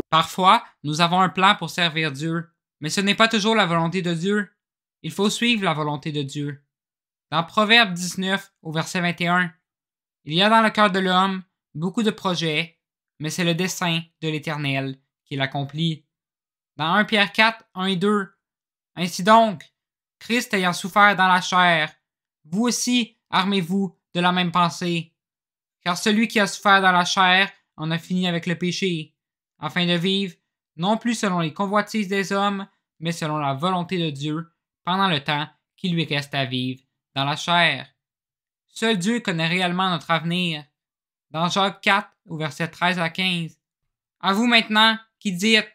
Parfois, nous avons un plan pour servir Dieu, mais ce n'est pas toujours la volonté de Dieu. Il faut suivre la volonté de Dieu. Dans Proverbe 19, au verset 21, il y a dans le cœur de l'homme beaucoup de projets, mais c'est le dessein de l'Éternel qui l'accomplit. Dans 1 Pierre 4, 1 et 2, ainsi donc, Christ ayant souffert dans la chair, vous aussi armez-vous de la même pensée. Car celui qui a souffert dans la chair en a fini avec le péché, afin de vivre non plus selon les convoitises des hommes, mais selon la volonté de Dieu, pendant le temps qui lui reste à vivre dans la chair. Seul Dieu connaît réellement notre avenir. Dans Jacques 4, au verset 13 à 15. À vous maintenant qui dites,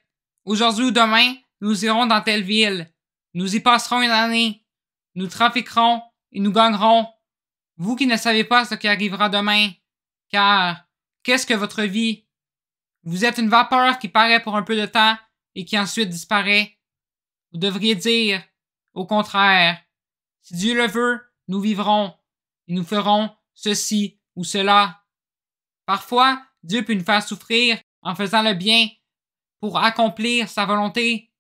aujourd'hui ou demain, nous irons dans telle ville, nous y passerons une année, nous trafiquerons et nous gagnerons. Vous qui ne savez pas ce qui arrivera demain, car qu'est-ce que votre vie? Vous êtes une vapeur qui paraît pour un peu de temps et qui ensuite disparaît. Vous devriez dire, au contraire, si Dieu le veut, nous vivrons et nous ferons ceci ou cela. Parfois, Dieu peut nous faire souffrir en faisant le bien pour accomplir sa volonté.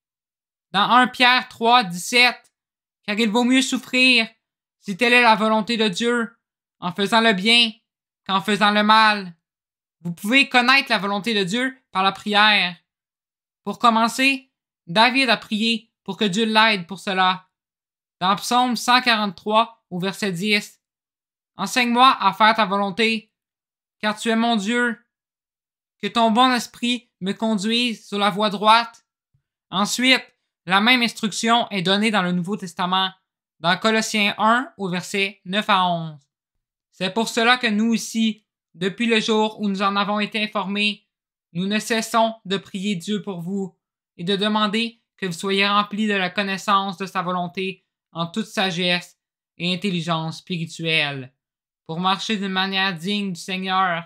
Dans 1 Pierre 3, 17, car il vaut mieux souffrir si telle est la volonté de Dieu en faisant le bien qu'en faisant le mal. Vous pouvez connaître la volonté de Dieu par la prière. Pour commencer, David a prié pour que Dieu l'aide pour cela. Dans Psaume 143, au verset 10, enseigne-moi à faire ta volonté, car tu es mon Dieu. Que ton bon esprit me conduise sur la voie droite. Ensuite, la même instruction est donnée dans le Nouveau Testament, dans Colossiens 1, au verset 9 à 11. C'est pour cela que nous ici, depuis le jour où nous en avons été informés, nous ne cessons de prier Dieu pour vous et de demander que vous soyez remplis de la connaissance de sa volonté en toute sagesse et intelligence spirituelle, pour marcher d'une manière digne du Seigneur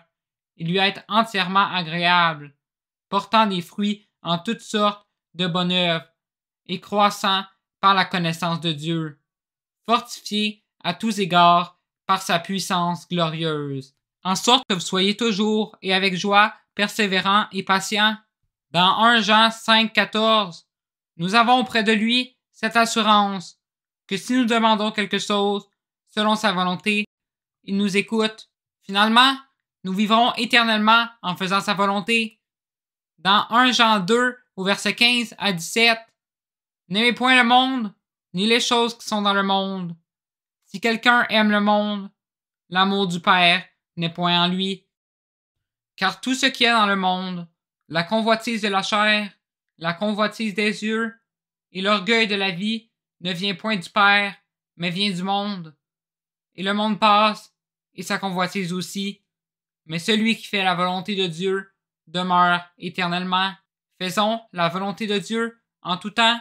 et lui être entièrement agréable, portant des fruits en toutes sortes de bonnes œuvres et croissant par la connaissance de Dieu, fortifié à tous égards par sa puissance glorieuse, en sorte que vous soyez toujours et avec joie persévérants et patients. Dans 1 Jean 5, 14, nous avons auprès de lui cette assurance que si nous demandons quelque chose selon sa volonté, il nous écoute. Finalement, nous vivrons éternellement en faisant sa volonté. Dans 1 Jean 2, au verset 15 à 17, n'aimez point le monde, ni les choses qui sont dans le monde. Si quelqu'un aime le monde, l'amour du Père n'est point en lui. Car tout ce qui est dans le monde, la convoitise de la chair, la convoitise des yeux et l'orgueil de la vie ne vient point du Père, mais vient du monde. Et le monde passe, et sa convoitise aussi, mais celui qui fait la volonté de Dieu demeure éternellement. Faisons la volonté de Dieu en tout temps.